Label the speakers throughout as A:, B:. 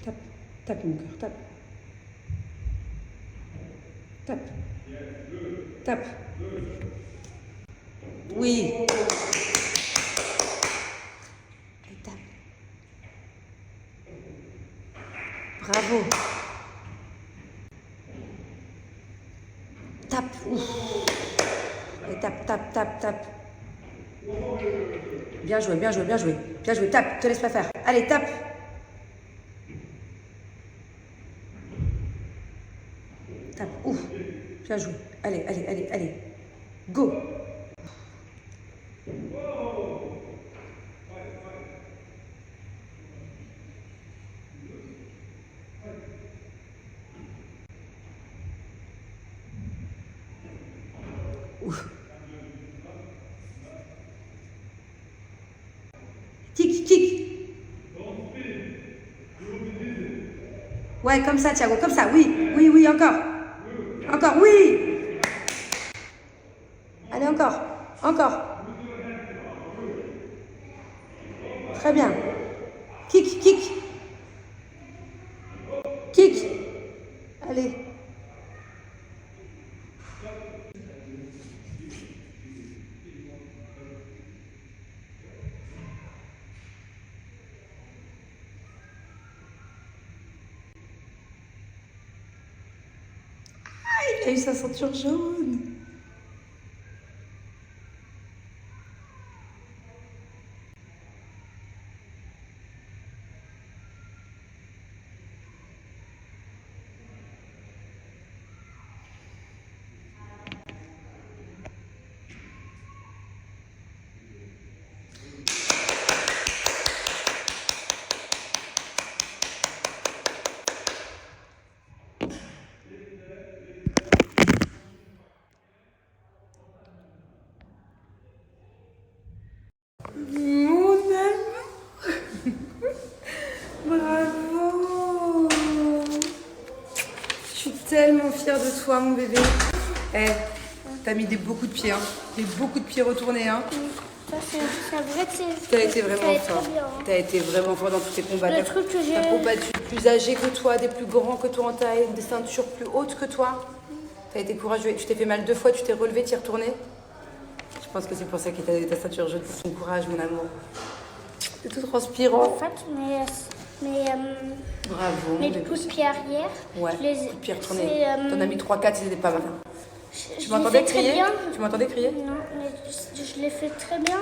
A: Tape. Tape, mon cœur, tape. Tape. Tape. Oui. Et tape. Bravo. Tape. Ouf. Et tape, tape, tape, tape. Bien joué, bien joué, bien joué. Bien joué, tape, te laisse pas faire. Allez, tape. Tape. Ouf. Bien joué. Allez, allez, allez, allez. Go. Ouf. Tic, tic. Ouais, comme ça, Thiago, comme ça. Oui, oui, oui, encore. Encore, oui. Allez, encore. Encore. Très bien. Kick, kick. Kick. Allez. Il a eu sa ceinture jaune. Mon amour. Bravo. Je suis tellement fière de toi, mon bébé. Eh, t'as mis beaucoup de pieds, hein. Beaucoup de pieds retournés, hein.
B: Ça, c'est vrai que c'est.
A: T'as été vraiment fort. T'as été vraiment fort dans tous tes combats.
B: Le truc que j'ai.
A: T'as combattu des plus âgés que toi, des plus grands que toi en taille, des ceintures plus hautes que toi. T'as été courageux. Tu t'es fait mal 2 fois, tu t'es relevé, t'y es retourné. Je pense que c'est pour ça qu'il t'a donné ta ceinture jaune, pour ton courage, mon amour. T'es tout transpirant.
B: En fait,
A: Bravo.
B: mes coups de pied arrière.
A: Ouais,
B: je les...
A: coups de pied retournés. T'en as mis 3-4, c'était pas mal. Tu
B: Je
A: m'entendais
B: les fais très
A: crier?
B: bien.
A: Tu m'entendais crier?
B: Non, mais je l'ai fait très bien.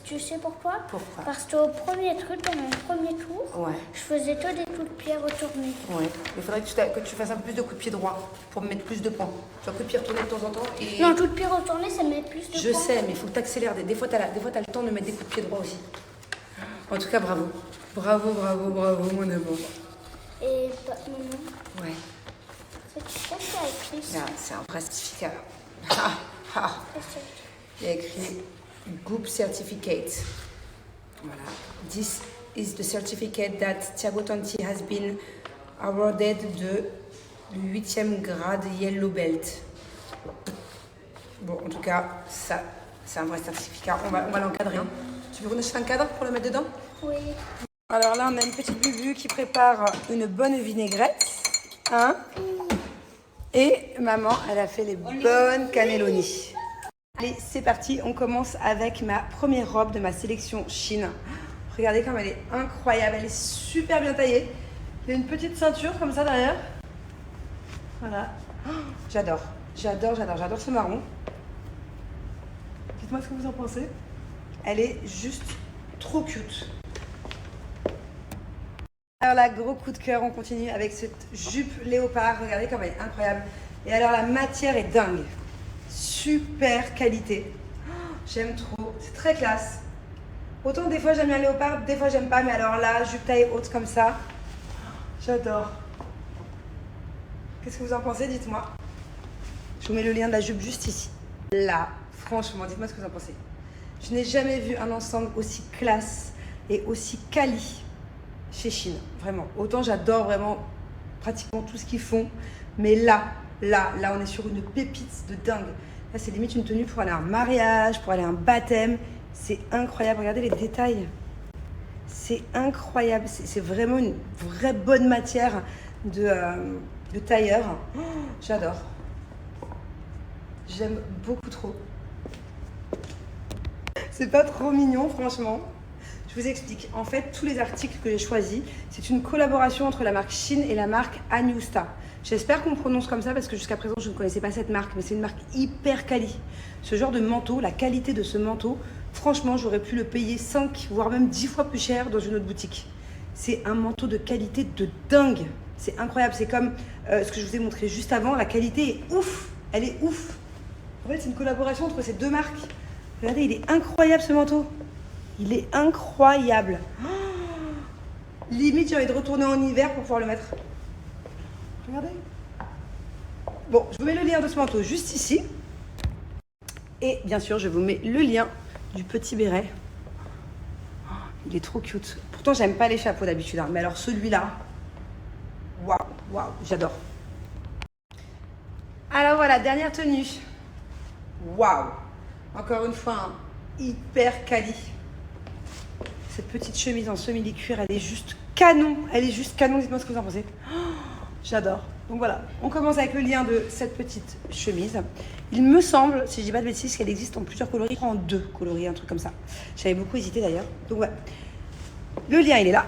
B: Tu sais pourquoi?
A: Pourquoi?
B: Parce qu'au premier truc, dans mon premier tour,
A: Ouais.
B: je faisais que des coups de pied retournés.
A: Ouais. Il faudrait que tu fasses un peu plus de coups de pied droit pour me mettre plus de points. Tu vois, coup de pied retourné de temps en temps. Et...
B: Non, coup de pied retourné, ça met plus de
A: Je
B: points.
A: sais, mais il faut que tu accélères. Des fois, tu as le temps de mettre des coups de pied droit aussi. En tout cas, bravo. Bravo, bravo, bravo, mon amour.
B: Et maman,
A: Ouais.
B: qu'est-ce qu'il y a écrit ça?
A: Là, c'est un vrai certificat. Ah, ah. Il y a écrit Group Certificate. Voilà. This is the certificate that Thiago Tonti has been awarded de 8e grade Yellow Belt. Bon, en tout cas, ça, c'est un vrai certificat. On va l'encadrer. Hein. Tu veux qu'on achète un cadre pour le mettre dedans?
B: Oui.
A: Alors là, on a une petite Bubu qui prépare une bonne vinaigrette. Hein? Et maman, elle a fait les bonnes cannelloni. Allez, c'est parti. On commence avec ma première robe de ma sélection Chine. Regardez comme elle est incroyable. Elle est super bien taillée. Il y a une petite ceinture comme ça derrière. Voilà. Oh, j'adore. J'adore ce marron. Dites-moi ce que vous en pensez. Elle est juste trop cute. Alors là, gros coup de cœur, on continue avec cette jupe léopard. Regardez comme elle est incroyable. Et alors la matière est dingue. Super qualité. Oh, j'aime trop. C'est très classe. Autant des fois j'aime bien léopard, des fois j'aime pas. Mais alors là, jupe taille haute comme ça. J'adore. Qu'est-ce que vous en pensez? Dites-moi. Je vous mets le lien de la jupe juste ici. Là, franchement, dites-moi ce que vous en pensez. Je n'ai jamais vu un ensemble aussi classe et aussi quali chez Chine, vraiment. Autant j'adore vraiment pratiquement tout ce qu'ils font, mais là, on est sur une pépite de dingue. Là, c'est limite une tenue pour aller à un mariage, pour aller à un baptême. C'est incroyable, regardez les détails. C'est incroyable, c'est vraiment une vraie bonne matière de tailleur. Oh, j'adore. J'aime beaucoup trop. C'est pas trop mignon, franchement. Je vous explique. En fait, tous les articles que j'ai choisis, c'est une collaboration entre la marque Shein et la marque Anyusta. J'espère qu'on prononce comme ça parce que jusqu'à présent, je ne connaissais pas cette marque, mais c'est une marque hyper quali. Ce genre de manteau, la qualité de ce manteau, franchement, j'aurais pu le payer 5, voire même 10 fois plus cher dans une autre boutique. C'est un manteau de qualité de dingue. C'est incroyable. C'est comme ce que je vous ai montré juste avant. La qualité est ouf. Elle est ouf. En fait, c'est une collaboration entre ces deux marques. Regardez, il est incroyable ce manteau. Il est incroyable. Oh, limite, j'ai envie de retourner en hiver pour pouvoir le mettre. Regardez. Bon, je vous mets le lien de ce manteau juste ici. Et bien sûr, je vous mets le lien du petit béret. Oh, il est trop cute. Pourtant, j'aime pas les chapeaux d'habitude. Hein. Mais alors celui-là, waouh, waouh, j'adore. Alors voilà, dernière tenue. Waouh. Encore une fois, hein, hyper quali. Cette petite chemise en semi-cuir, elle est juste canon. Elle est juste canon, dites-moi ce que vous en pensez. Oh, j'adore. Donc voilà, on commence avec le lien de cette petite chemise. Il me semble, si je dis pas de bêtises, qu'elle existe en plusieurs coloris, en 2 coloris, un truc comme ça. J'avais beaucoup hésité d'ailleurs. Donc voilà, le lien il est là.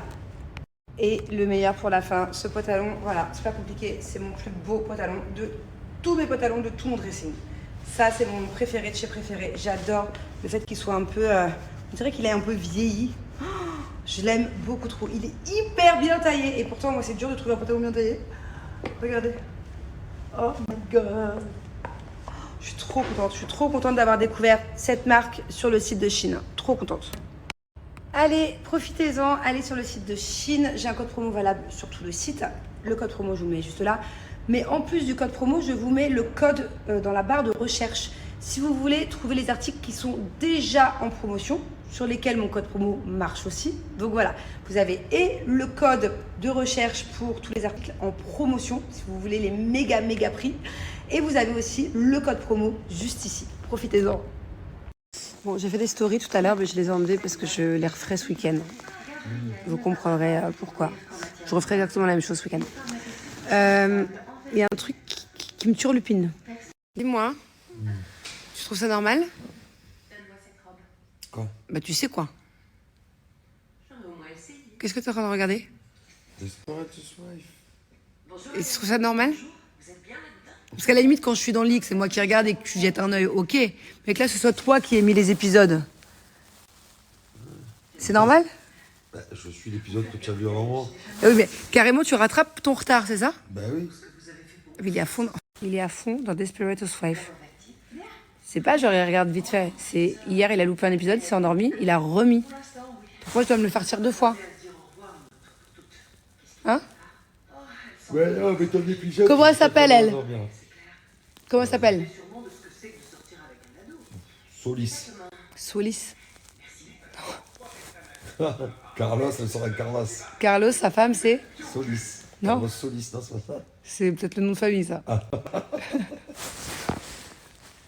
A: Et le meilleur pour la fin, ce pantalon, voilà, c'est pas compliqué. C'est mon plus beau pantalon de tous mes pantalons, de tout mon dressing. Ça, c'est mon préféré de chez préféré. J'adore le fait qu'il soit un peu... on dirait qu'il est un peu vieilli. Oh, je l'aime beaucoup trop. Il est hyper bien taillé. Et pourtant, moi, c'est dur de trouver un pantalon bien taillé. Regardez. Oh my God. Je suis trop contente. Je suis trop contente d'avoir découvert cette marque sur le site de Shein. Trop contente. Allez, profitez-en. Allez sur le site de Shein. J'ai un code promo valable sur tout le site. Le code promo, je vous le mets juste là. Mais en plus du code promo, je vous mets le code dans la barre de recherche. Si vous voulez trouver les articles qui sont déjà en promotion, sur lesquels mon code promo marche aussi. Donc voilà, vous avez et le code de recherche pour tous les articles en promotion, si vous voulez les méga prix. Et vous avez aussi le code promo juste ici. Profitez-en. Bon, j'ai fait des stories tout à l'heure, mais je les ai enlevées parce que je les referai ce week-end. Vous comprendrez pourquoi. Je referai exactement la même chose ce week-end. Il y a un truc qui me turlupine. Dis-moi, tu trouves ça normal?
C: Quoi?
A: Bah tu sais quoi? Qu'est-ce que tu es en train de regarder?
C: Desperate Housewives.
A: Et tu trouves ça normal? Parce qu'à la limite, quand je suis dans le lit, que c'est moi qui regarde et que tu jettes un œil, ok. Mais que là, ce soit toi qui aies mis les épisodes. C'est normal?
C: Bah, je suis l'épisode que tu as vu avant moi.
A: Ah oui, mais carrément, tu rattrapes ton retard, c'est ça?
C: Bah oui.
A: Il est à fond dans Desperate Housewives. C'est pas genre il regarde vite fait. C'est hier, il a loupé un épisode, il s'est endormi, il a remis. Pourquoi je dois me le faire tirer 2 fois? Hein?
C: Ouais, non, mais ton épisode...
A: Comment elle s'appelle, elle? Comment elle s'appelle?
C: Solis.
A: Solis.
C: Carlos, elle sera Carlos.
A: Carlos, sa femme, c'est?
C: Solis.
A: Non.
C: Carlos Solis, non, c'est pas ça.
A: C'est peut-être le nom de famille, ça.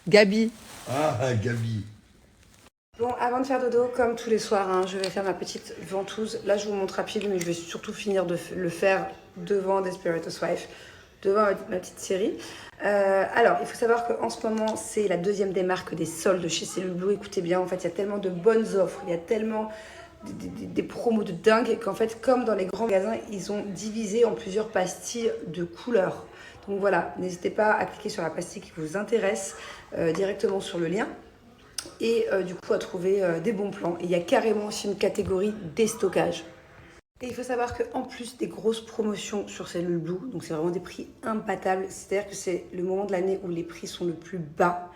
A: Gabi.
C: Ah, Gabi.
A: Bon, avant de faire dodo, comme tous les soirs, hein, je vais faire ma petite ventouse. Là, je vous montre rapide, mais je vais surtout finir de le faire devant Desperate Housewives, devant ma petite série. Alors, il faut savoir qu'en ce moment, c'est la deuxième des marques des soldes chez Cellule Blue. Écoutez bien, en fait, il y a tellement de bonnes offres, il y a tellement des promos de dingue qu'en fait, comme dans les grands magasins, ils ont divisé en plusieurs pastilles de couleurs. Donc voilà, n'hésitez pas à cliquer sur la pastille qui vous intéresse directement sur le lien. Et du coup à trouver des bons plans. Et il y a carrément aussi une catégorie déstockage. Et il faut savoir qu'en plus des grosses promotions sur Cellule Blue, donc c'est vraiment des prix imbattables, c'est-à-dire que c'est le moment de l'année où les prix sont le plus bas.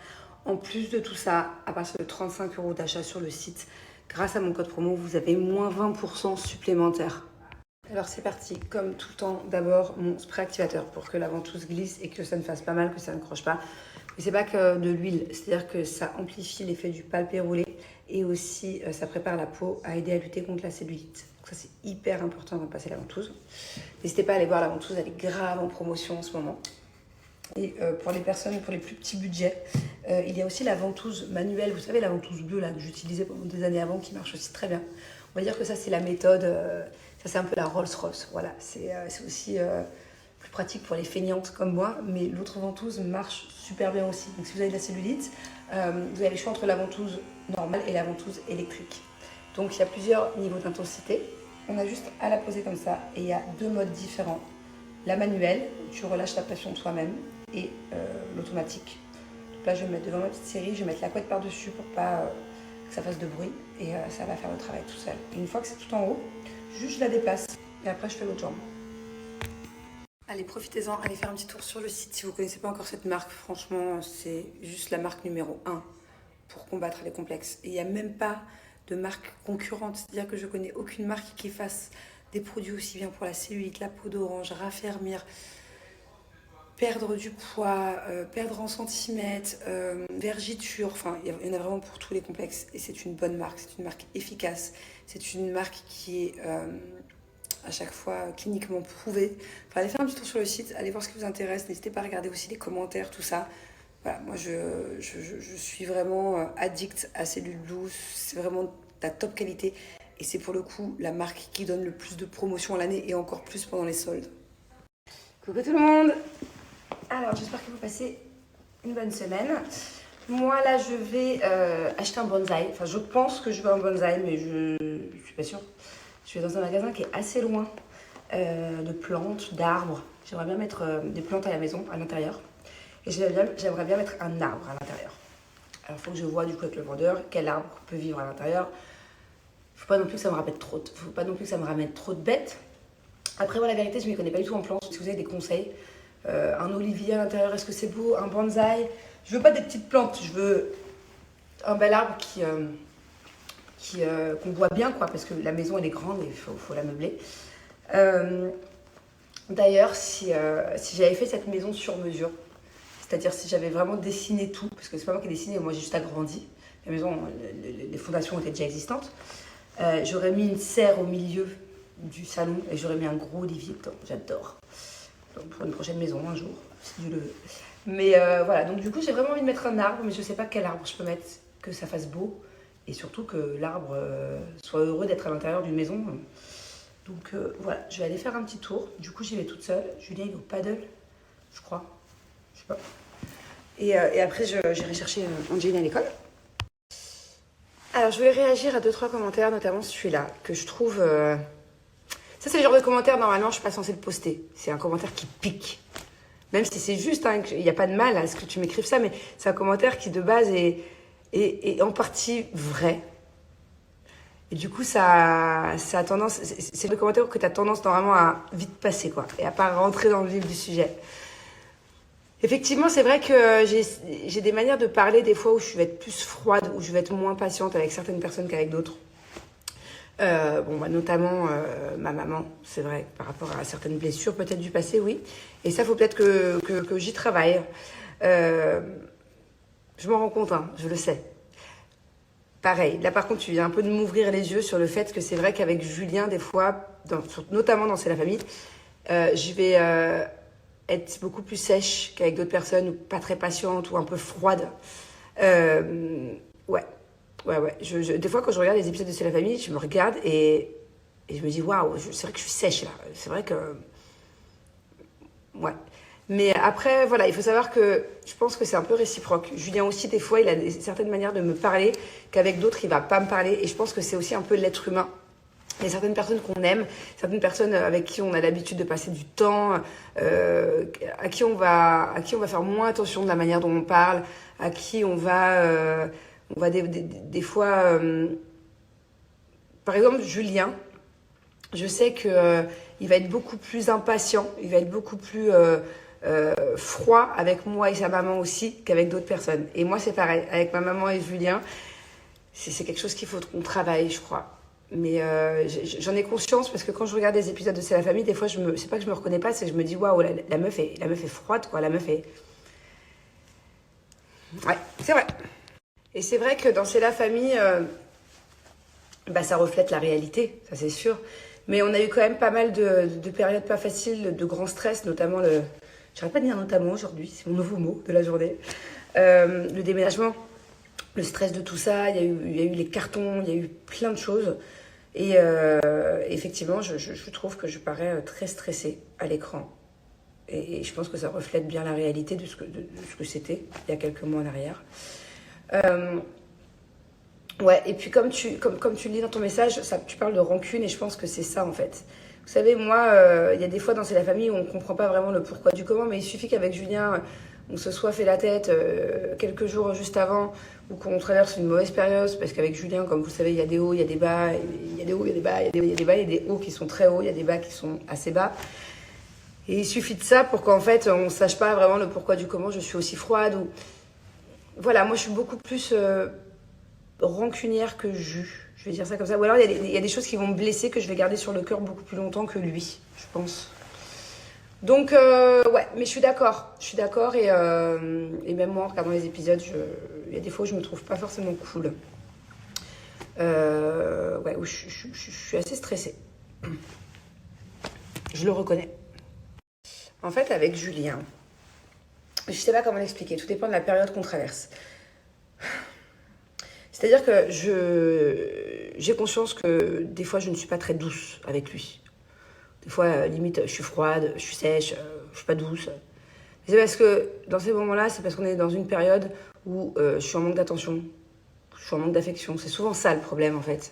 A: En plus de tout ça, à partir de 35 € d'achat sur le site, grâce à mon code promo, vous avez moins 20% supplémentaire. Alors c'est parti, comme tout le temps, d'abord mon spray activateur pour que la ventouse glisse et que ça ne fasse pas mal, que ça ne croche pas. Mais c'est pas que de l'huile, c'est-à-dire que ça amplifie l'effet du palpé roulé et aussi ça prépare la peau à aider à lutter contre la cellulite. Donc ça c'est hyper important avant de passer la ventouse. N'hésitez pas à aller voir la ventouse, elle est grave en promotion en ce moment. Et pour les personnes, pour les plus petits budgets, il y a aussi la ventouse manuelle, vous savez la ventouse bleue là que j'utilisais pendant des années avant qui marche aussi très bien. On va dire que ça, c'est la méthode, ça c'est un peu la Rolls-Royce. Voilà, c'est aussi plus pratique pour les feignantes comme moi, mais l'autre ventouse marche super bien aussi. Donc si vous avez de la cellulite, vous avez le choix entre la ventouse normale et la ventouse électrique. Donc il y a plusieurs niveaux d'intensité. On a juste à la poser comme ça et il y a 2 modes différents. La manuelle, où tu relâches la pression de toi-même, et l'automatique. Donc là, je vais me mettre devant ma petite série, je vais mettre la couette par-dessus pour pas que ça fasse de bruit et ça va faire le travail tout seul. Et une fois que c'est tout en haut, juste je la déplace et après je fais l'autre jambe. Allez, profitez-en, allez faire un petit tour sur le site si vous ne connaissez pas encore cette marque. Franchement, c'est juste la marque numéro 1 pour combattre les complexes. Et il n'y a même pas de marque concurrente, c'est-à-dire que je connais aucune marque qui fasse des produits aussi bien pour la cellulite, la peau d'orange, raffermir, perdre du poids, perdre en centimètres, vergiture, enfin il y en a vraiment pour tous les complexes et c'est une bonne marque, c'est une marque efficace, c'est une marque qui est à chaque fois cliniquement prouvée. Enfin, allez faire un petit tour sur le site, allez voir ce qui vous intéresse, n'hésitez pas à regarder aussi les commentaires, tout ça. Voilà, moi je suis vraiment addict à Cellule Douce, c'est vraiment de la top qualité et c'est pour le coup la marque qui donne le plus de promotion à l'année et encore plus pendant les soldes. Coucou tout le monde! Alors j'espère que vous passez une bonne semaine. Moi là je vais acheter un bonsaï, enfin je pense que je veux un bonsaï mais je suis pas sûre. Je vais dans un magasin qui est assez loin de plantes, d'arbres. J'aimerais bien mettre des plantes à la maison, à l'intérieur. Et j'aimerais bien mettre un arbre à l'intérieur. Alors, il faut que je vois du coup avec le vendeur quel arbre peut vivre à l'intérieur. Il ne faut pas non plus que ça me ramène trop de bêtes. Après, moi, la vérité, je ne m'y connais pas du tout en plantes. Si vous avez des conseils, un olivier à l'intérieur, est-ce que c'est beau? Un bonsaï? Je ne veux pas des petites plantes. Je veux un bel arbre qu'on voit bien, quoi, parce que la maison, elle est grande et il faut la meubler. D'ailleurs, si j'avais fait cette maison sur mesure, c'est-à-dire si j'avais vraiment dessiné tout, parce que c'est pas moi qui ai dessiné, moi j'ai juste agrandi, la maison, les fondations étaient déjà existantes, j'aurais mis une serre au milieu du salon et j'aurais mis un gros olivier dedans, j'adore. Donc pour une prochaine maison, un jour, si Dieu le veut. Mais voilà, donc du coup j'ai vraiment envie de mettre un arbre, mais je sais pas quel arbre je peux mettre, que ça fasse beau, et surtout que l'arbre soit heureux d'être à l'intérieur d'une maison. Donc voilà, je vais aller faire un petit tour, du coup j'y vais toute seule, Julien il est au paddle, je crois. Je sais pas. Et après, j'irai chercher Angelina à l'école. Alors, je voulais réagir à 2-3 commentaires, notamment celui-là, que je trouve... Ça, c'est le genre de commentaire, normalement, je suis pas censée le poster. C'est un commentaire qui pique. Même si c'est juste, hein, il n'y a pas de mal à ce que tu m'écrives ça, mais c'est un commentaire qui, de base, est en partie vrai. Et du coup, ça a tendance... C'est le commentaire que tu as tendance, normalement, à vite passer, quoi, et à pas rentrer dans le vif du sujet. Effectivement, c'est vrai que j'ai des manières de parler des fois où je vais être plus froide, où je vais être moins patiente avec certaines personnes qu'avec d'autres. Notamment ma maman, c'est vrai, par rapport à certaines blessures, peut-être du passé, oui. Et ça, il faut peut-être que j'y travaille. Je m'en rends compte, hein, je le sais. Pareil, là par contre, tu viens un peu de m'ouvrir les yeux sur le fait que c'est vrai qu'avec Julien, des fois, notamment dans C'est la famille, je vais... être beaucoup plus sèche qu'avec d'autres personnes, ou pas très patiente, ou un peu froide. Ouais. Des fois, quand je regarde les épisodes de C'est la famille, je me regarde et je me dis, waouh, c'est vrai que je suis sèche là. C'est vrai que... Ouais. Mais après, voilà, il faut savoir que je pense que c'est un peu réciproque. Julien aussi, des fois, il a certaines manières de me parler qu'avec d'autres, il va pas me parler. Et je pense que c'est aussi un peu l'être humain. Il y a certaines personnes qu'on aime, certaines personnes avec qui on a l'habitude de passer du temps, à qui on va faire moins attention de la manière dont on parle, à qui on va des fois... Par exemple, Julien, je sais que il va être beaucoup plus impatient, il va être beaucoup plus froid avec moi et sa maman aussi qu'avec d'autres personnes. Et moi, c'est pareil, avec ma maman et Julien, c'est quelque chose qu'il faut qu'on travaille, je crois. Mais j'en ai conscience parce que quand je regarde des épisodes de C'est la famille, des fois, c'est pas que je me reconnais pas, c'est que je me dis waouh, la meuf est froide, quoi. La meuf est. Ouais, c'est vrai. Et c'est vrai que dans C'est la famille, ça reflète la réalité, ça c'est sûr. Mais on a eu quand même pas mal de périodes pas faciles, de grands stress, notamment j'arrête pas de dire notamment aujourd'hui, c'est mon nouveau mot de la journée. Le déménagement. Le stress de tout ça, il y a eu les cartons, il y a eu plein de choses. Et effectivement, je trouve que je parais très stressée à l'écran. Et je pense que ça reflète bien la réalité de ce que c'était il y a quelques mois en arrière. Ouais, et puis comme tu le lis dans ton message, tu parles de rancune et je pense que c'est ça en fait. Vous savez, moi, il y a des fois dans C'est la famille où on ne comprend pas vraiment le pourquoi du comment, mais il suffit qu'avec Julien, on se soit fait la tête quelques jours juste avant ou qu'on traverse une mauvaise période, parce qu'avec Julien, comme vous le savez, il y a des hauts, il y a des bas, il y a des hauts, il y a des bas, il y a des bas, il y a des hauts qui sont très hauts, il y a des bas qui sont assez bas. Et il suffit de ça pour qu'en fait, on ne sache pas vraiment le pourquoi du comment je suis aussi froide. Ou... Voilà, moi, je suis beaucoup plus rancunière que jus. Je vais dire ça comme ça. Ou alors, il y a des choses qui vont me blesser que je vais garder sur le cœur beaucoup plus longtemps que lui, je pense. Donc, ouais, mais je suis d'accord. Je suis d'accord et même moi, en regardant les épisodes, il y a des fois où je me trouve pas forcément cool. Ouais, où je suis assez stressée. Je le reconnais. En fait, avec Julien, je sais pas comment l'expliquer. Tout dépend de la période qu'on traverse. C'est-à-dire que j'ai conscience que des fois, je ne suis pas très douce avec lui. Des fois, limite, je suis froide, je suis sèche, je suis pas douce. Mais c'est parce que dans ces moments-là, c'est parce qu'on est dans une période où je suis en manque d'attention, je suis en manque d'affection. C'est souvent ça le problème, en fait.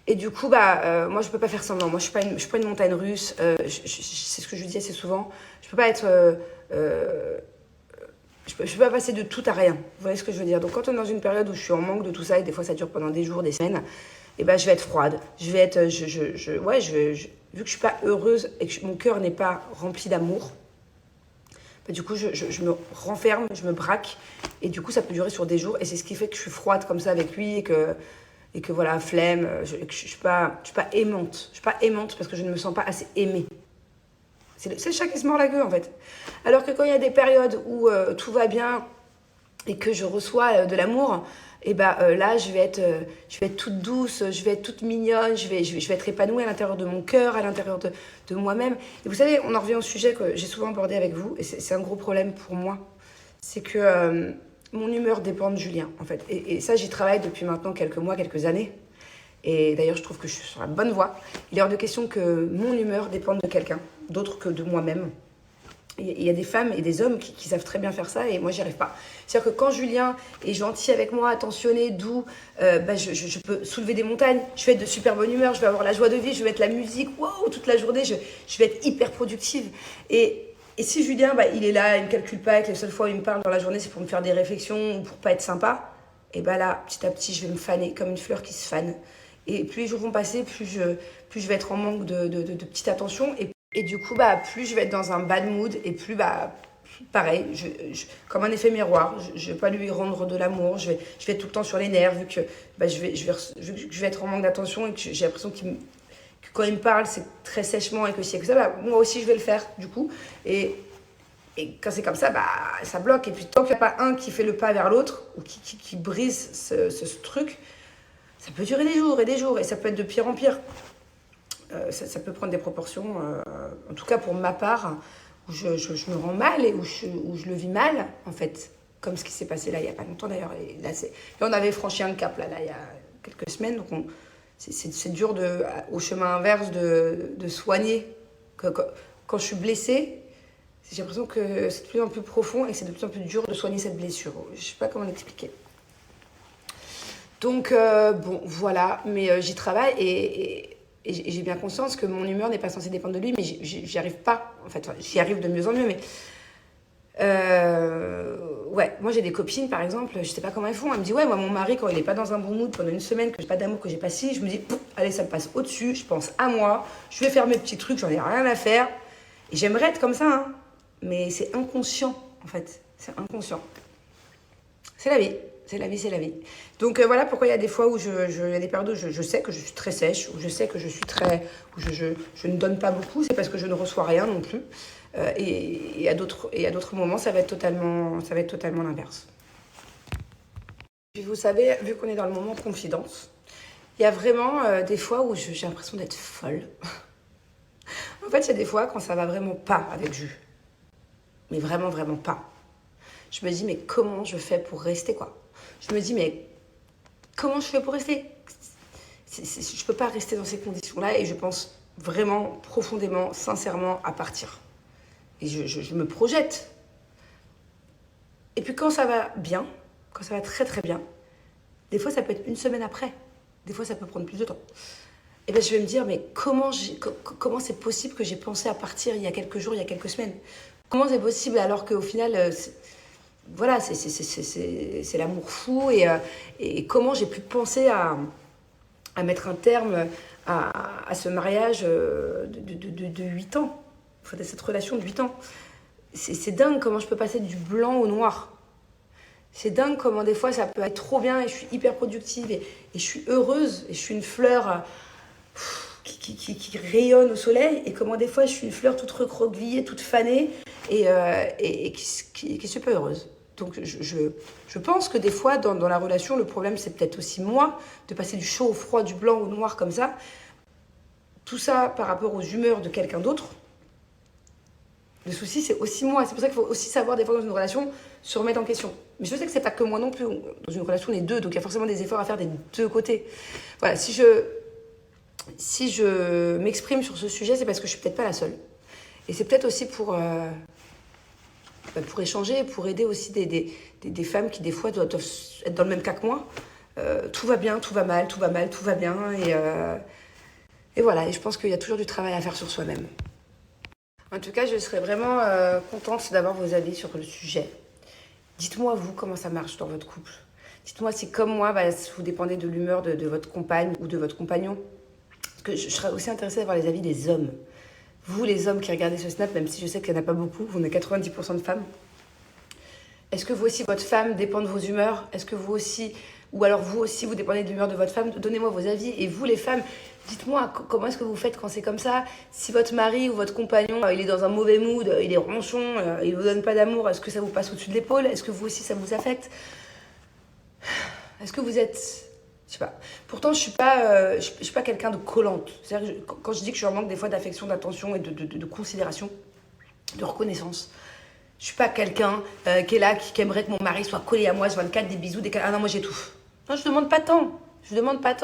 A: Et du coup, moi, je peux pas faire semblant. Moi, je suis pas une montagne russe. C'est ce que je dis assez souvent. Je peux pas être... je peux pas passer de tout à rien. Vous voyez ce que je veux dire? Donc, quand on est dans une période où je suis en manque de tout ça, et des fois, ça dure pendant des jours, des semaines, et je vais être froide. Je vais être... vu que je suis pas heureuse et que mon cœur n'est pas rempli d'amour, du coup, je me renferme, je me braque. Et du coup, ça peut durer sur des jours. Et c'est ce qui fait que je suis froide comme ça avec lui et que voilà, flemme, je suis pas aimante. Je suis pas aimante parce que je ne me sens pas assez aimée. C'est le chat qui se mord la queue, en fait. Alors que quand il y a des périodes où tout va bien et que je reçois de l'amour, et là, je vais être toute douce, je vais être toute mignonne, je vais être épanouie à l'intérieur de mon cœur, à l'intérieur de moi-même. Et vous savez, on en revient au sujet que j'ai souvent abordé avec vous, et c'est un gros problème pour moi. C'est que... mon humeur dépend de Julien, en fait. Et ça, j'y travaille depuis maintenant quelques mois, quelques années. Et d'ailleurs, je trouve que je suis sur la bonne voie. Il est hors de question que mon humeur dépende de quelqu'un, d'autre que de moi-même. Il y a des femmes et des hommes qui savent très bien faire ça, et moi, j'y arrive pas. C'est-à-dire que quand Julien est gentil avec moi, attentionné, doux, je peux soulever des montagnes, je vais être de super bonne humeur, je vais avoir la joie de vivre, je vais mettre la musique, waouh, toute la journée, je vais être hyper productive. Et si Julien, il est là, il ne me calcule pas, et que les seules fois où il me parle dans la journée, c'est pour me faire des réflexions ou pour pas être sympa, et là, petit à petit, je vais me faner comme une fleur qui se fane. Et plus les jours vont passer, plus je vais être en manque de petite attention. Et du coup, plus je vais être dans un bad mood, et plus, pareil, comme un effet miroir, je vais pas lui rendre de l'amour, je vais être tout le temps sur les nerfs, vu que je vais être en manque d'attention et que j'ai l'impression que quand il me parle, c'est très sèchement et que si et que ça, moi aussi je vais le faire du coup. Et quand c'est comme ça, ça bloque. Et puis tant qu'il n'y a pas un qui fait le pas vers l'autre ou qui brise ce truc, ça peut durer des jours et ça peut être de pire en pire. Ça peut prendre des proportions, en tout cas pour ma part, où je me rends mal et où je le vis mal, en fait. Comme ce qui s'est passé là il n'y a pas longtemps d'ailleurs. Et là, on avait franchi un cap là, il y a quelques semaines, donc c'est dur au chemin inverse de soigner. Quand je suis blessée, j'ai l'impression que c'est de plus en plus profond et que c'est de plus en plus dur de soigner cette blessure. Je ne sais pas comment l'expliquer. Donc, bon, voilà. Mais j'y travaille et j'ai bien conscience que mon humeur n'est pas censée dépendre de lui, mais j'y arrive pas. En fait, j'y arrive de mieux en mieux, mais... ouais, moi j'ai des copines par exemple, je sais pas comment elles font, elles me disent ouais, moi mon mari quand il est pas dans un bon mood pendant une semaine, que j'ai pas d'amour, que j'ai pas si, je me dis allez, ça me passe au-dessus, je pense à moi, je vais faire mes petits trucs, j'en ai rien à faire, et j'aimerais être comme ça, hein. Mais c'est inconscient en fait, c'est inconscient. C'est la vie, c'est la vie, c'est la vie. Donc voilà pourquoi il y a des fois où il y a des périodes où je sais que je suis très sèche, où je sais que je suis très, où je ne donne pas beaucoup, c'est parce que je ne reçois rien non plus. Et à d'autres moments, ça va être totalement l'inverse. Puis vous savez, vu qu'on est dans le moment de confidence, il y a vraiment des fois où j'ai l'impression d'être folle. En fait, il y a des fois quand ça va vraiment pas avec Jus. Mais vraiment, vraiment pas. Je me dis, mais comment je fais pour rester, quoi? Je me dis, mais comment je fais pour rester? je peux pas rester dans ces conditions-là et je pense vraiment, profondément, sincèrement à partir. Et je me projette. Et puis quand ça va bien, quand ça va très très bien, des fois ça peut être une semaine après, des fois ça peut prendre plus de temps. Et bien je vais me dire, mais comment c'est possible que j'ai pensé à partir il y a quelques jours, il y a quelques semaines? Comment c'est possible alors qu'au final, voilà, c'est l'amour fou et comment j'ai pu penser à mettre un terme à ce mariage de 8 ans, enfin, de cette relation de 8 ans. C'est dingue comment je peux passer du blanc au noir. C'est dingue comment des fois ça peut être trop bien et je suis hyper productive et je suis heureuse et je suis une fleur qui rayonne au soleil et comment des fois je suis une fleur toute recroquevillée, toute fanée et qui est super heureuse. Donc je pense que des fois dans la relation le problème c'est peut-être aussi moi de passer du chaud au froid, du blanc au noir comme ça. Tout ça par rapport aux humeurs de quelqu'un d'autre. Le souci, c'est aussi moi. C'est pour ça qu'il faut aussi savoir, des fois, dans une relation, se remettre en question. Mais je sais que c'est pas que moi non plus. Dans une relation, on est deux. Donc, il y a forcément des efforts à faire des deux côtés. Voilà, si je m'exprime sur ce sujet, c'est parce que je suis peut-être pas la seule. Et c'est peut-être aussi pour échanger, pour aider aussi des femmes qui, des fois, doivent être dans le même cas que moi. Tout va bien, tout va mal, tout va mal, tout va bien. Et voilà. Et je pense qu'il y a toujours du travail à faire sur soi-même. En tout cas, je serais vraiment contente d'avoir vos avis sur le sujet. Dites-moi, vous, comment ça marche dans votre couple. Dites-moi si, comme moi, vous dépendez de l'humeur de votre compagne ou de votre compagnon. Parce que je serais aussi intéressée d'avoir les avis des hommes. Vous, les hommes qui regardez ce snap, même si je sais qu'il n'y en a pas beaucoup, on est 90% de femmes. Est-ce que vous aussi, votre femme dépend de vos humeurs? Est-ce que vous aussi, ou alors vous aussi, vous dépendez de l'humeur de votre femme? Donnez-moi vos avis. Et vous, les femmes, dites-moi, comment est-ce que vous faites quand c'est comme ça? Si votre mari ou votre compagnon, il est dans un mauvais mood, il est ronchon, il ne vous donne pas d'amour, est-ce que ça vous passe au-dessus de l'épaule? Est-ce que vous aussi, ça vous affecte? Est-ce que vous êtes... Je sais pas. Pourtant, je suis pas quelqu'un de collante. C'est-à-dire que quand je dis que je suis en manque des fois d'affection, d'attention et de considération, de reconnaissance, je suis pas quelqu'un qui est là, qui aimerait que mon mari soit collé à moi, 24, des bisous, des... Ah non, moi j'étouffe. Non, je demande pas tant. Je demande pas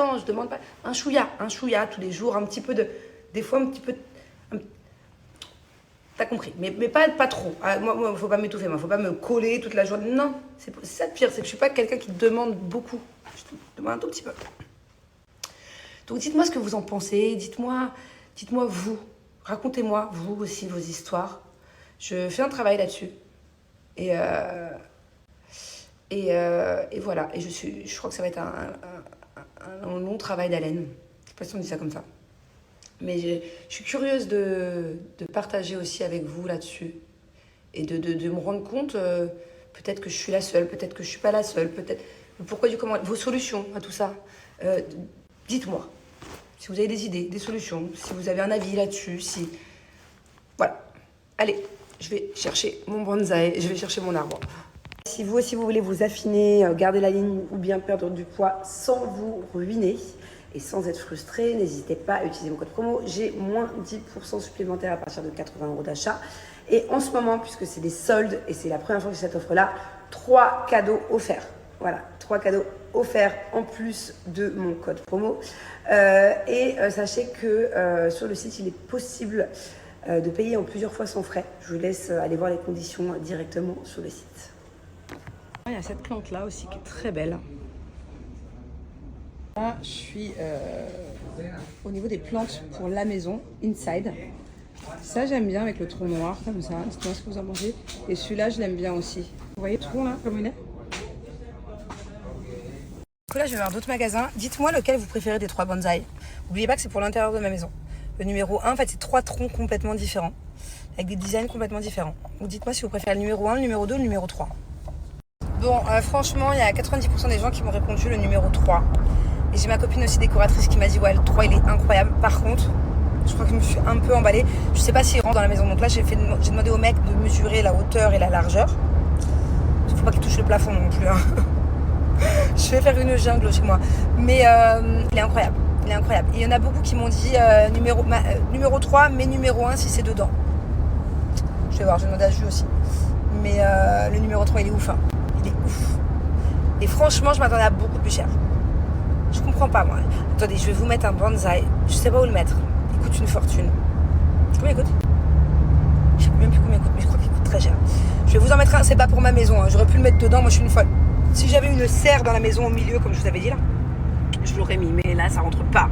A: un chouïa tous les jours, un petit peu de, des fois un petit peu, t'as compris, mais pas trop. Ah, moi, faut pas m'étouffer, faut pas me coller toute la journée. Non, c'est ça le pire, c'est que je suis pas quelqu'un qui demande beaucoup. Je demande un tout petit peu. Donc dites-moi ce que vous en pensez, dites-moi vous, racontez-moi vous aussi vos histoires. Je fais un travail là-dessus et voilà. Et je crois que ça va être un long travail d'haleine. Je sais pas si on dit ça comme ça. Mais je suis curieuse de partager aussi avec vous là-dessus. Et de me rendre compte, peut-être que je suis la seule, peut-être que je suis pas la seule, peut-être... Pourquoi du comment, vos solutions à tout ça. Dites-moi. Si vous avez des idées, des solutions, si vous avez un avis là-dessus, si... Voilà. Allez, je vais chercher mon bonsaï, je vais chercher mon arbre. Si vous aussi vous voulez vous affiner, garder la ligne ou bien perdre du poids sans vous ruiner et sans être frustré, n'hésitez pas à utiliser mon code promo. J'ai moins 10% supplémentaire à partir de 80 € d'achat. Et en ce moment, puisque c'est des soldes et c'est la première fois que j'ai cette offre-là, 3 cadeaux offerts. Voilà, 3 cadeaux offerts en plus de mon code promo. Sachez que sur le site, il est possible de payer en plusieurs fois sans frais. Je vous laisse aller voir les conditions directement sur le site. Il y a cette plante là aussi qui est très belle. Là, je suis au niveau des plantes pour la maison, inside. Ça, j'aime bien avec le tronc noir comme ça. Dites-moi ce que vous en pensez. Et celui-là, je l'aime bien aussi. Vous voyez le tronc là, comme il est? Là, je vais voir d'autres magasins. Dites-moi lequel vous préférez des 3 bonsaïs. N'oubliez pas que c'est pour l'intérieur de ma maison. Le numéro 1, en fait, c'est 3 troncs complètement différents, avec des designs complètement différents. Donc dites-moi si vous préférez le numéro 1, le numéro 2, le numéro 3. Bon, franchement, il y a 90% des gens qui m'ont répondu le numéro 3. Et j'ai ma copine aussi décoratrice qui m'a dit, ouais, le 3, il est incroyable. Par contre, je crois que je me suis un peu emballée. Je sais pas s'il rentre dans la maison. Donc là, j'ai demandé au mec de mesurer la hauteur et la largeur. Il faut pas qu'il touche le plafond non plus. Hein. Je vais faire une jungle chez moi. Mais il est incroyable. Il est incroyable. Et il y en a beaucoup qui m'ont dit numéro 3, mais numéro 1 si c'est dedans. Je vais voir, je vais demander à Jules aussi. Mais le numéro 3, il est ouf. Hein. Il est ouf. Et franchement, je m'attendais à beaucoup plus cher. Je comprends pas moi. Attendez, je vais vous mettre un bonsaï. Je sais pas où le mettre. Il coûte une fortune. Combien il coûte? Je sais même plus combien il coûte, mais je crois qu'il coûte très cher. Je vais vous en mettre un, c'est pas pour ma maison, hein. J'aurais pu le mettre dedans, moi je suis une folle. Si j'avais une serre dans la maison au milieu, comme je vous avais dit là, je l'aurais mis, mais là ça rentre pas.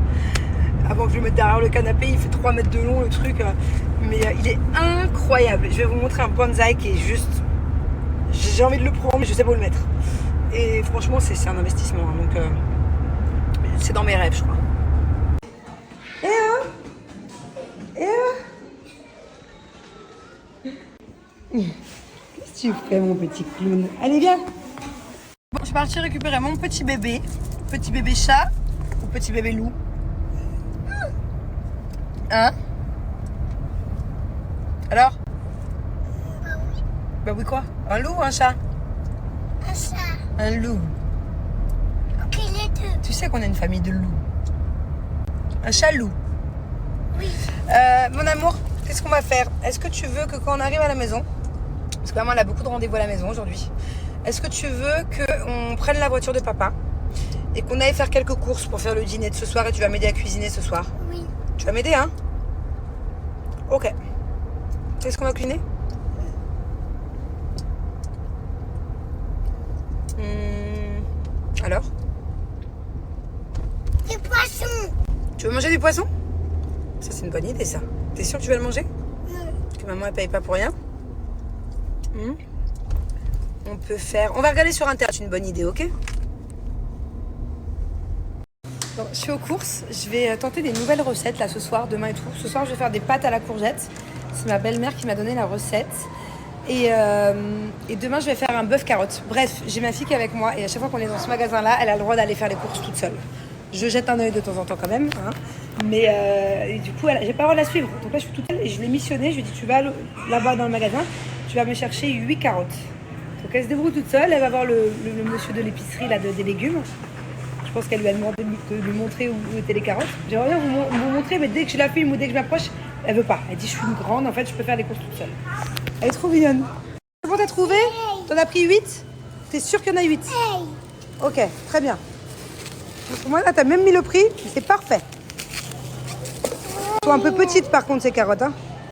A: Avant que je le mette derrière le canapé, il fait 3 mètres de long le truc, mais il est incroyable. Je vais vous montrer un bonsaï qui est juste... J'ai envie de le prendre, mais je sais pas où le mettre. Et franchement, c'est un investissement, hein, donc c'est dans mes rêves, je crois. Eh oh! Eh oh! Qu'est-ce que tu fais, mon petit clown? Allez, viens! Bon, je suis partie récupérer mon petit bébé chat ou petit bébé loup. Hein? Alors? Bah oui quoi? Un loup ou un chat?
B: Un chat.
A: Un loup.
B: Ok, les deux.
A: Tu sais qu'on a une famille de loups. Un chat loup.
B: Oui.
A: Mon amour, qu'est-ce qu'on va faire? Est-ce que tu veux que quand on arrive à la maison, parce que maman elle a beaucoup de rendez-vous à la maison aujourd'hui, est-ce que tu veux qu'on prenne la voiture de papa et qu'on aille faire quelques courses pour faire le dîner de ce soir et tu vas m'aider à cuisiner ce soir?
B: Oui.
A: Tu vas m'aider, hein? Ok. Qu'est-ce qu'on va cuisiner? Alors?
B: Des poissons.
A: Tu veux manger du poisson? Ça c'est une bonne idée ça. T'es sûr que tu vas le manger? Que maman elle paye pas pour rien? On peut faire... On va regarder sur internet, c'est une bonne idée, ok? Bon, je suis aux courses, je vais tenter des nouvelles recettes là ce soir, demain et tout. Ce soir je vais faire des pâtes à la courgette. C'est ma belle-mère qui m'a donné la recette. Et demain je vais faire un bœuf carotte. Bref, j'ai ma fille qui est avec moi et à chaque fois qu'on est dans ce magasin là, elle a le droit d'aller faire les courses toute seule. Je jette un œil de temps en temps quand même, hein. Mais et du coup j'ai pas le droit de la suivre. Donc là je suis toute seule et je l'ai missionnée, je lui ai dit tu vas là-bas dans le magasin, tu vas me chercher 8 carottes. Donc elle se débrouille toute seule, elle va voir le monsieur de l'épicerie là des légumes. Je pense qu'elle lui a demandé de lui montrer où étaient les carottes. J'aimerais bien vous montrer, mais dès que je la filme ou dès que je m'approche, elle veut pas. Elle dit je suis une grande, en fait je peux faire des courses toute seule. Elle est trop mignonne. C'est bon, t'as trouvé? T'en as pris 8? T'es sûr qu'il y en a 8?
B: Hey.
A: Ok, très bien. Pour moi là t'as même mis le prix, c'est parfait. Elles sont un peu petites par contre ces carottes, hein.